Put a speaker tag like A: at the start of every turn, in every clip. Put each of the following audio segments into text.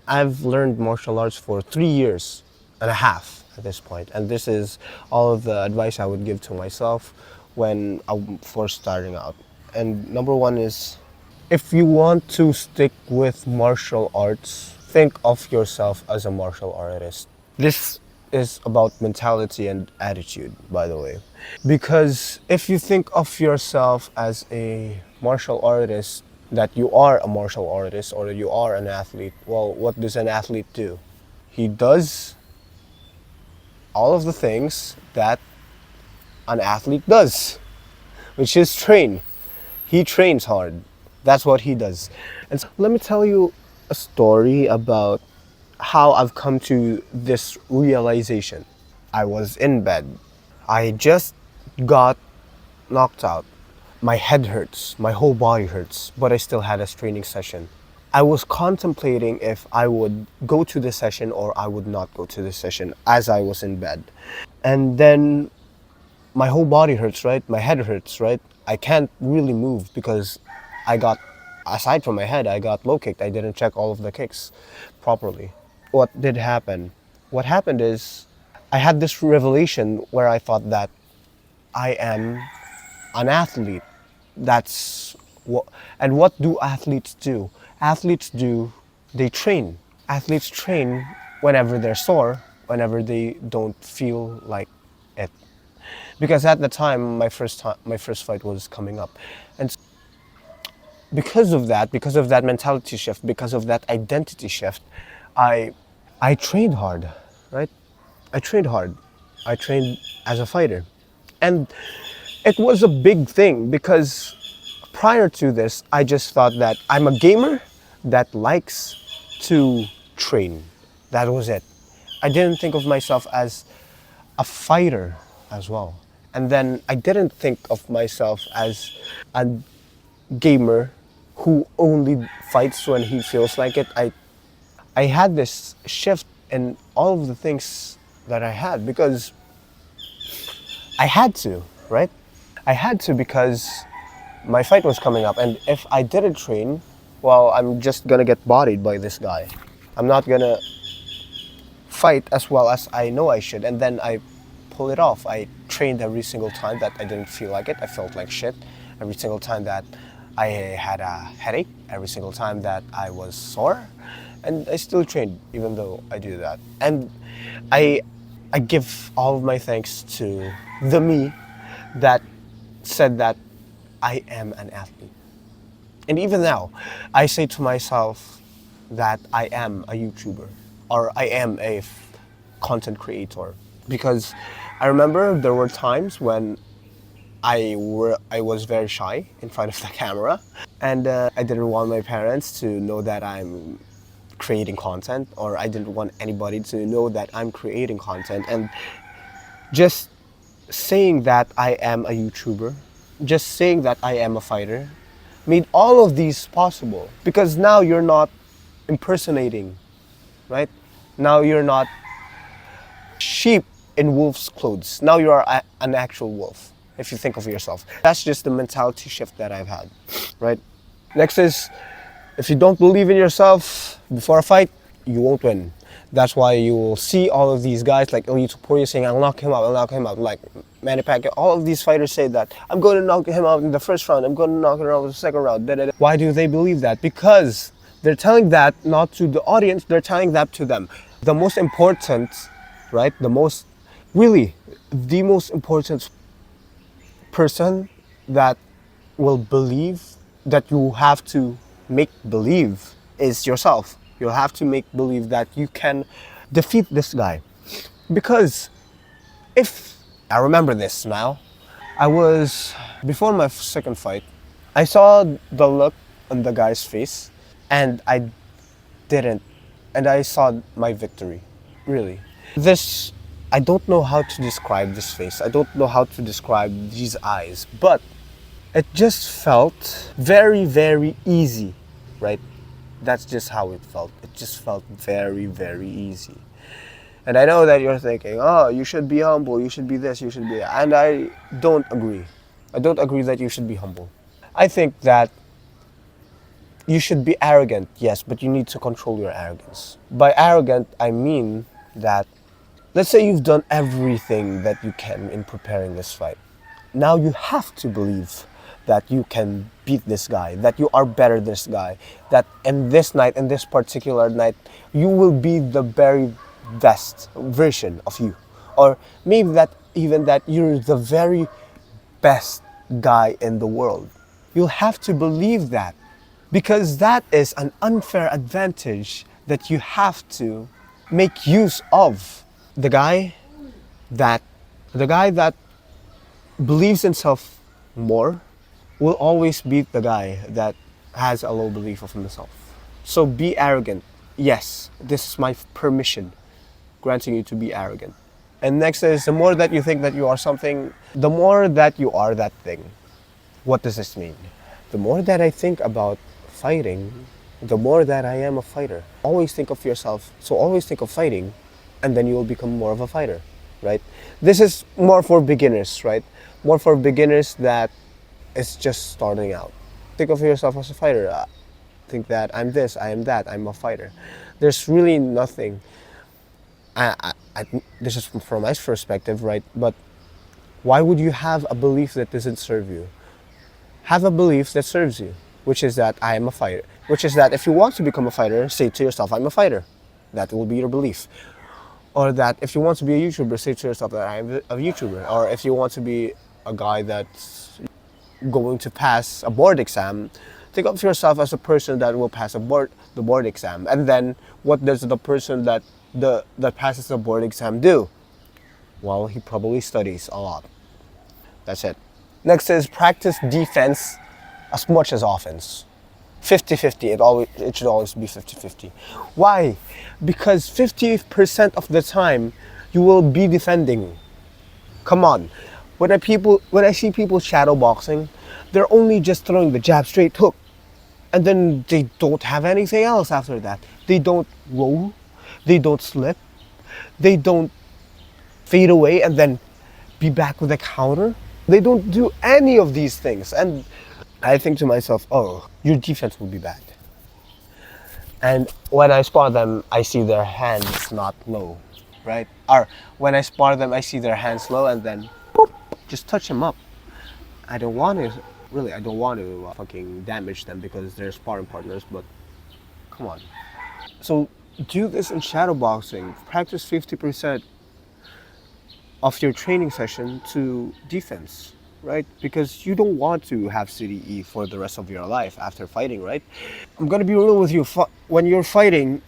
A: I've learned martial arts for 3 years and a half at this point, and this is all of the advice I would give to myself when I'm first starting out. And number one is, if you want to stick with martial arts, think of yourself as a martial artist. This is about mentality and attitude, by the way. Because if you think of yourself as a martial artist, that you are a martial artist or you are an athlete, well, what does an athlete do? He does all of the things that an athlete does, which is train. He trains hard. That's what he does. And so let me tell you a story about how I've come to this realization. I was in bed. I just got knocked out. My head hurts, my whole body hurts, but I still had a training session. I was contemplating if I would go to the session or I would not go to the session as I was in bed. And then my whole body hurts, right? My head hurts, right? I can't really move because I got, aside from my head, I got low kicked. I didn't check all of the kicks properly. What did happen? What happened is I had this revelation where I thought that I am an athlete. That's what, and what do athletes do? Athletes do, they train. Athletes train whenever they're sore, whenever they don't feel like it. Because at the time, my first fight was coming up, and because of that mentality shift, because of that identity shift, I, I trained hard, right? I trained hard. I trained as a fighter, and it was a big thing because prior to this, I just thought that I'm a gamer that likes to train. That was it. I didn't think of myself as a fighter as well. And then I didn't think of myself as a gamer who only fights when he feels like it. I had this shift in all of the things that I had because I had to, right? I had to because my fight was coming up, and if I didn't train, well, I'm just gonna get bodied by this guy. I'm not gonna fight as well as I know I should, and then I pull it off. I trained every single time that I didn't feel like it. I felt like shit. Every single time that I had a headache, every single time that I was sore, and I still trained even though I do that. And I I give all of my thanks to the me that said that I am an athlete. And even now, I say to myself that I am a YouTuber or I am a content creator because I remember there were times when I was very shy in front of the camera, and I didn't want my parents to know that I'm creating content, or I didn't want anybody to know that I'm creating content. And just saying that I am a YouTuber, just saying that I am a fighter, made all of these possible because now you're not impersonating, right? Now you're not sheep in wolf's clothes. Now you are an actual wolf, if you think of yourself. That's just the mentality shift that I've had, right? Next is, if you don't believe in yourself before a fight, you won't win. That's why you will see all of these guys like Elite Topuria saying, I'll knock him out, I'll knock him out. Like Manny Pacquiao, all of these fighters say that, I'm going to knock him out in the first round, I'm going to knock him out in the second round. Da, da, da. Why do they believe that? Because they're telling that not to the audience, they're telling that to them. The most important, right? Really, the most important person that will believe that you have to make believe is yourself. You'll have to make believe that you can defeat this guy. Because if I remember this now, I was before my second fight, I saw the look on the guy's face and I didn't, and I saw my victory. Really. This, I don't know how to describe this face. I don't know how to describe these eyes, but it just felt very, very easy, right? That's just how it felt. It just felt very, very easy. And I know that you're thinking, oh, you should be humble, you should be this, you should be that. And I don't agree. I don't agree that you should be humble. I think that You should be arrogant, yes, but you need to control your arrogance. By arrogant, I mean that, let's say you've done everything that you can in preparing this fight. Now you have to believe that you can beat this guy, that you are better than this guy, that in this night, in this particular night, you will be the very best version of you. Or maybe that even that you're the very best guy in the world. You'll have to believe that, because that is an unfair advantage that you have to make use of. The guy that the guy that believes himself more will always beat the guy that has a low belief of himself. So be arrogant. Yes, this is my permission granting you to be arrogant. And next is, the more that you think that you are something, the more that you are that thing. What does this mean? The more that I think about fighting, the more that I am a fighter. Always think of yourself, so always think of fighting, and then you will become more of a fighter, right? This is more for beginners, right? More for beginners that is just starting out. Think of yourself as a fighter. Think that I'm this, I am that, I'm a fighter. There's really nothing. This is from my perspective, right? But why would you have a belief that doesn't serve you? Have a belief that serves you, which is that I am a fighter. Which is that if you want to become a fighter, say to yourself, I'm a fighter. That will be your belief. Or that if you want to be a YouTuber, say to yourself that I'm a YouTuber. Or if you want to be a guy that's going to pass a board exam, think of yourself as a person that will pass the board exam. And then what does the person that passes the board exam do? Well, he probably studies a lot. That's it. Next is practice defense as much as offense. 50-50, it should always be 50-50. Why? Because 50% of the time you will be defending. Come on. When I see people shadow boxing, they're only just throwing the jab, straight hook. And then they don't have anything else after that. They don't roll, they don't slip, they don't fade away and then be back with a counter. They don't do any of these things. And I think to myself, oh, your defense will be bad. And when I spar them, I see their hands not low, right? Or when I spar them, I see their hands low and then boop, just touch them up. I don't want to fucking damage them because they're sparring partners, but come on. So do this in shadow boxing. Practice 50% of your training session to defense, right? Because you don't want to have CDE for the rest of your life after fighting, right? I'm gonna be real with you. When you're fighting,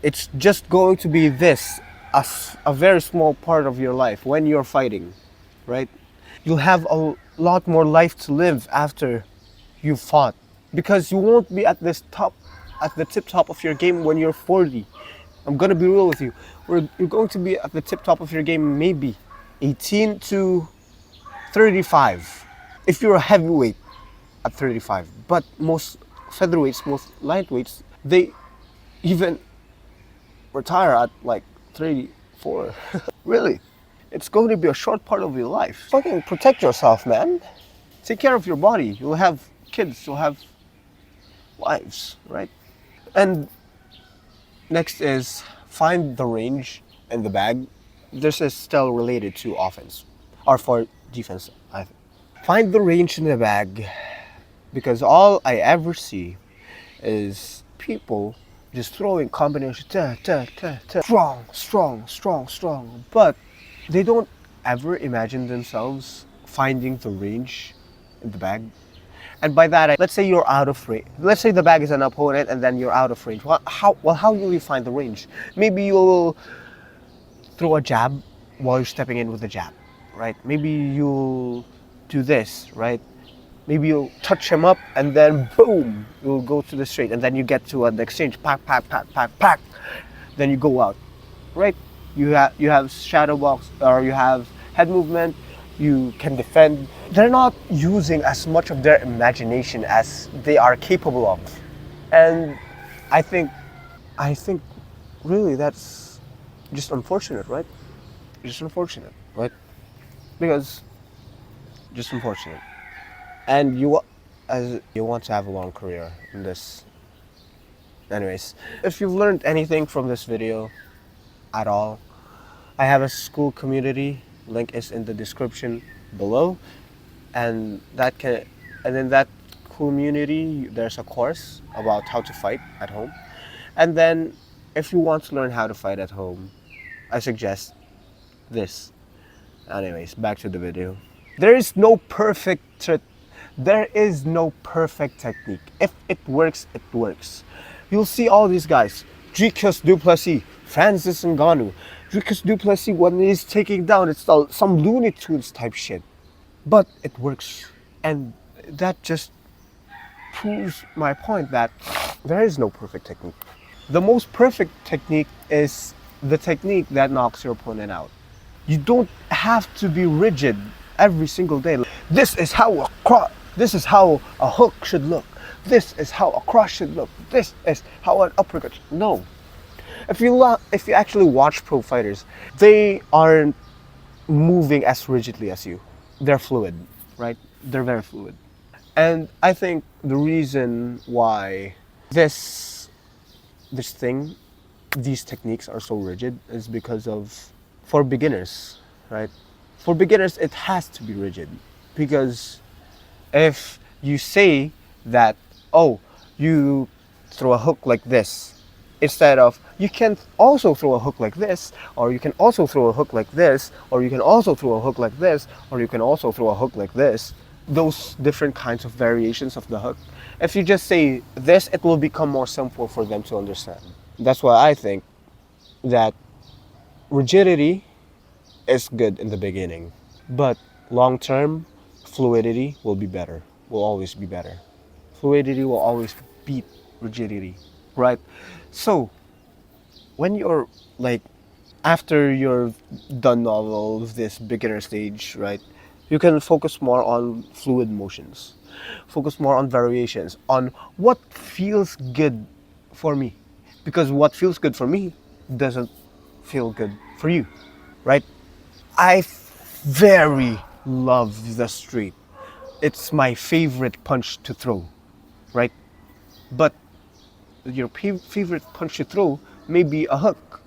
A: it's just going to be this, a very small part of your life when you're fighting, right? You'll have a lot more life to live after you fought, because you won't be at the tip top of your game when you're 40. I'm gonna be real with you. You're going to be at the tip top of your game maybe 18 to 35 if you're a heavyweight at 35. But most featherweights, most lightweights, they even retire at like 34. Really, it's going to be a short part of your life. Fucking protect yourself, man. Take care of your body. You'll have kids, you'll have wives, right? And next is find the range in the bag. This is still related to offense, or for defense, I think. Find the range in the bag, because all I ever see is people just throwing combinations, strong, but they don't ever imagine themselves finding the range in the bag. And by that, let's say you're out of range. Let's say the bag is an opponent and then you're out of range. How will you find the range? Maybe you'll throw a jab while you're stepping in with a jab, right? Maybe you'll do this, right? Maybe you'll touch him up and then boom, you'll go to the straight and then you get to an exchange, pack, then you go out, right? You have shadow box, or you have head movement, you can defend. They're not using as much of their imagination as they are capable of. And I think really that's just unfortunate, right? Just unfortunate, right? Because just unfortunate. And you want to have a long career in this Anyways, if you've learned anything from this video at all, I have a school community. Link is in the description below, and in that community there's a course about how to fight at home. And then if you want to learn how to fight at home, I suggest this. Anyways, back to the video. There is no perfect technique. If it works, it works. You'll see all these guys, Dricus du Plessis, Francis Ngannou. Dricus du Plessis, when he's taking down, it's some Looney Tunes type shit. But it works. And that just proves my point that there is no perfect technique. The most perfect technique is the technique that knocks your opponent out. You don't have to be rigid every single day. This is how a hook should look. This is how a cross should look. This is how an uppercut. No. If you actually watch pro fighters, they aren't moving as rigidly as you. They're fluid, right? They're very fluid. And I think the reason why these techniques are so rigid is because for beginners, right? For beginners, it has to be rigid, because if you say that, oh, you throw a hook like this, instead of you can also throw a hook like this, or you can also throw a hook like this, or you can also throw a hook like this, or you can also throw a hook like this, those different kinds of variations of the hook, if you just say this, it will become more simple for them to understand. That's why I think that rigidity is good in the beginning, but long term, fluidity will be better, will always be better. Fluidity will always beat rigidity, right? So when you're after you're done all of this beginner stage, right, you can focus more on fluid motions, focus more on variations, on what feels good for me, because what feels good for me doesn't feel good for you, right? I very love the straight. It's my favorite punch to throw, right? But your favorite punch to throw may be a hook,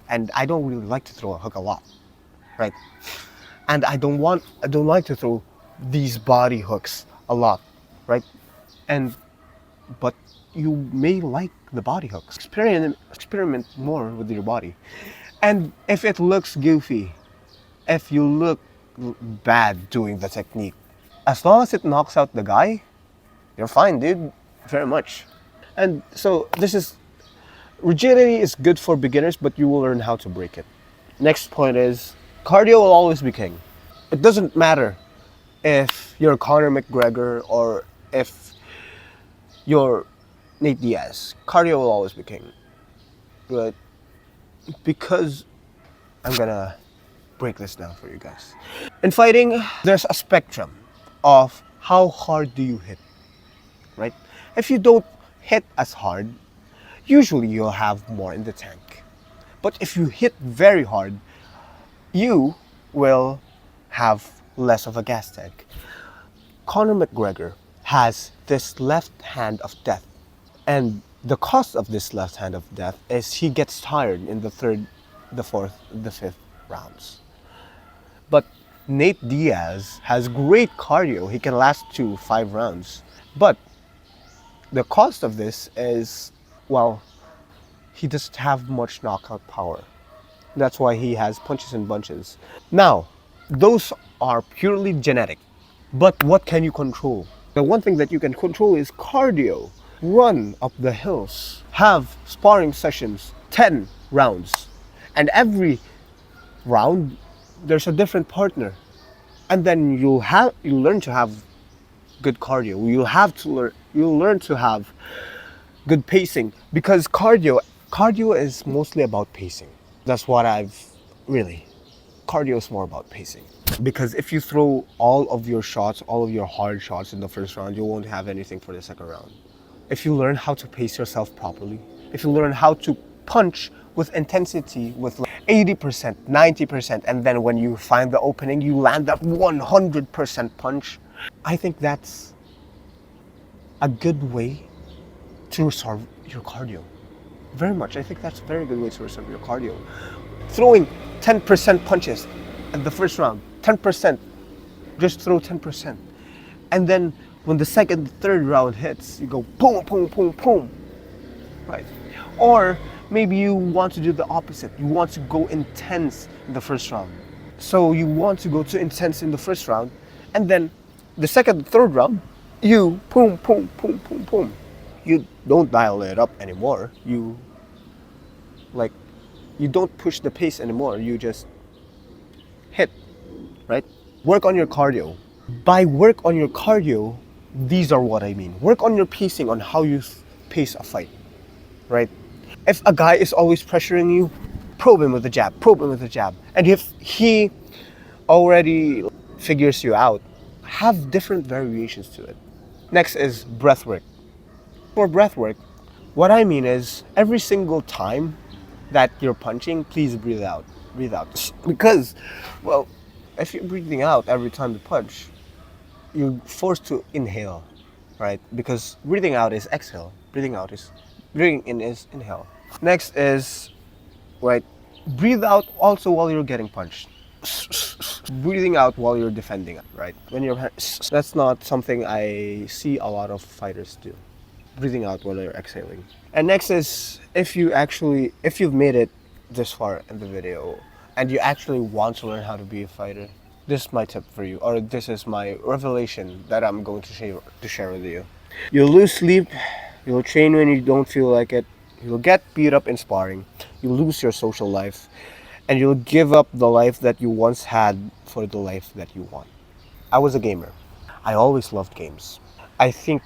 A: and I don't really like to throw a hook a lot, right? And I don't like to throw these body hooks a lot, right? But you may like the body hooks. Experiment more with your body. And if it looks goofy, if you look bad doing the technique, as long as it knocks out the guy, you're fine, dude. Very much. And so rigidity is good for beginners, but you will learn how to break it. Next point is, cardio will always be king. It doesn't matter if you're Conor McGregor or if you're Nate Diaz. Cardio will always be king. Right? Because I'm gonna break this down for you guys. In fighting, there's a spectrum of how hard do you hit, right? If you don't hit as hard, usually you'll have more in the tank. But if you hit very hard, you will have less of a gas tank. Conor McGregor has this left hand of death. And the cost of this left hand of death is he gets tired in the third, the fourth, the fifth rounds. But Nate Diaz has great cardio. He can last 5 rounds. But the cost of this is, well, he doesn't have much knockout power. That's why he has punches and bunches. Now, those are purely genetic. But what can you control? The one thing that you can control is cardio. Run up the hills. Have sparring sessions, 10 rounds. And every round, there's a different partner. And then you'll learn to have good cardio. You'll learn to have good pacing, because cardio is mostly about pacing. That's what cardio is more about pacing. Because if you throw all of your hard shots in the first round, you won't have anything for the second round. If you learn how to pace yourself properly, if you learn how to punch with intensity, with 80%, 90%, and then when you find the opening, you land that 100% punch, I think that's a good way to your cardio. Very much. I think that's a very good way to reserve your cardio. Throwing 10% punches at the first round. 10%. Just throw 10%. And then when the second, third round hits, you go boom, boom, boom, boom. Right. Or maybe you want to do the opposite. You want to go intense in the first round. So you want to go too intense in the first round, and then the second, third round, you boom, boom, boom, boom, boom. You don't dial it up anymore. Like, you don't push the pace anymore. You just hit, right? Work on your cardio. By work on your cardio, these are what I mean. Work on your pacing, on how you pace a fight, right? If a guy is always pressuring you, probe him with a jab, probe him with a jab. And if he already figures you out, have different variations to it. Next is breath work. For breath work, what I mean is every single time that you're punching, please breathe out. Breathe out. Because, well, if you're breathing out every time you punch, you're forced to inhale, right? Because breathing out is exhale. Breathing in is inhale. Next is, right, breathe out also while you're getting punched. Breathing out while you're defending, right? That's not something I see a lot of fighters do. Breathing out while you're exhaling. And next is, if you've made it this far in the video and you actually want to learn how to be a fighter, this is my tip for you, or this is my revelation that I'm going to share with you. You'll lose sleep, you'll train when you don't feel like it, you'll get beat up in sparring, you'll lose your social life, and you'll give up the life that you once had for the life that you want. I was a gamer. I always loved games. I think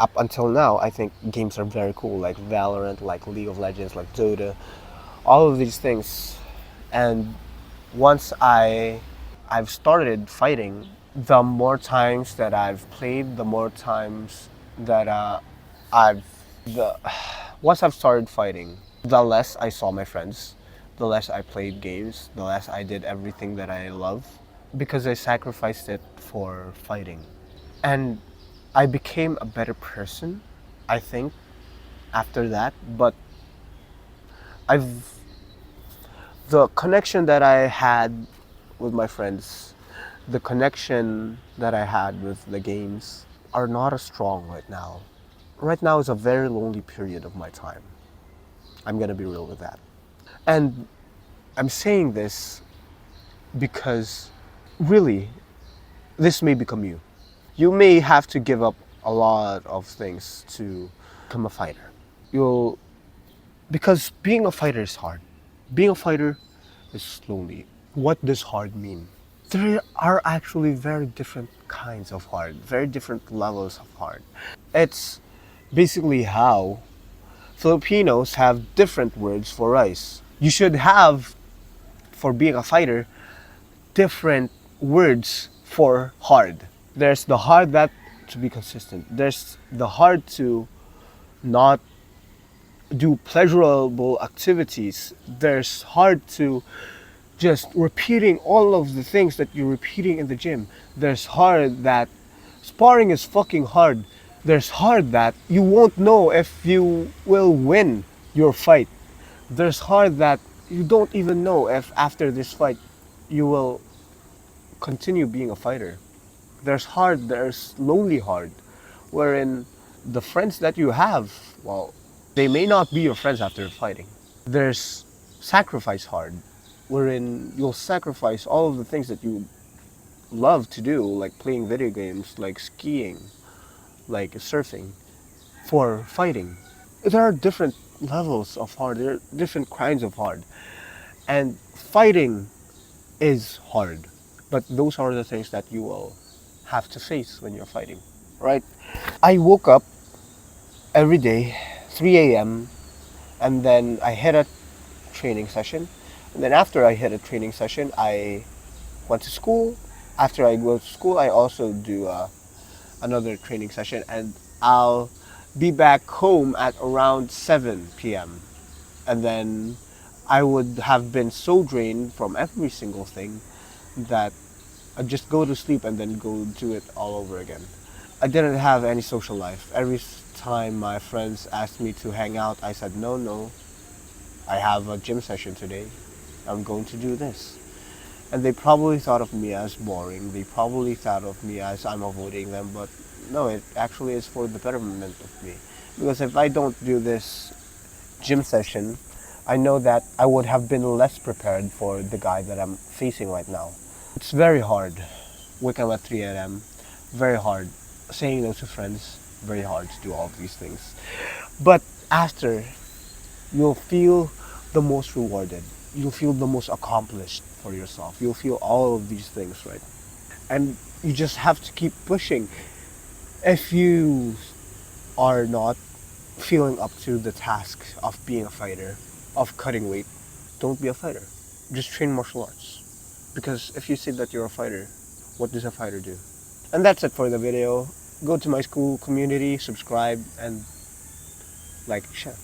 A: up until now, I think games are very cool, like Valorant, like League of Legends, like Dota, all of these things. And once I've started fighting, the more times that I've played, the more times that once I've started fighting, the less I saw my friends, the less I played games, the less I did everything that I love, because I sacrificed it for fighting. And I became a better person, I think, after that. But the connection that I had with my friends, the connection that I had with the games are not as strong right now. Right now is a very lonely period of my time. I'm gonna be real with that. And I'm saying this because really, this may become you. You may have to give up a lot of things to become a fighter. Because being a fighter is hard. Being a fighter is lonely. What does hard mean? There are actually very different kinds of hard, very different levels of hard. It's basically how Filipinos have different words for rice. You should have, for being a fighter, different words for hard. There's the hard that to be consistent. There's the hard to not do pleasurable activities. There's hard to just repeating all of the things that you're repeating in the gym. There's hard that sparring is fucking hard. There's hard that you won't know if you will win your fight. There's hard that you don't even know if after this fight you will continue being a fighter. There's lonely hard, wherein the friends that you have, well, they may not be your friends after fighting. There's sacrifice hard, wherein you'll sacrifice all of the things that you love to do, like playing video games, like skiing, like surfing, for fighting. There are different levels of hard, there are different kinds of hard. And fighting is hard, but those are the things that you will have to face when you're fighting, right? I woke up every day, 3 a.m., and then I hit a training session. And then after I hit a training session, I went to school. After I go to school, I also do another training session, and I'll be back home at around 7 p.m. And then I would have been so drained from every single thing that I'd just go to sleep and then go do it all over again. I didn't have any social life. Every time my friends asked me to hang out, I said, no, no, I have a gym session today. I'm going to do this. And they probably thought of me as boring. They probably thought of me as I'm avoiding them, but no, it actually is for the betterment of me. Because if I don't do this gym session, I know that I would have been less prepared for the guy that I'm facing right now. It's very hard waking up at 3 a.m. Very hard saying no to friends. Very hard to do all of these things. But after, you'll feel the most rewarded. You'll feel the most accomplished for yourself. You'll feel all of these things, right? And you just have to keep pushing. If you are not feeling up to the task of being a fighter, of cutting weight, don't be a fighter. Just train martial arts. Because if you say that you're a fighter, what does a fighter do? And that's it for the video. Go to my school community, subscribe, and like, share.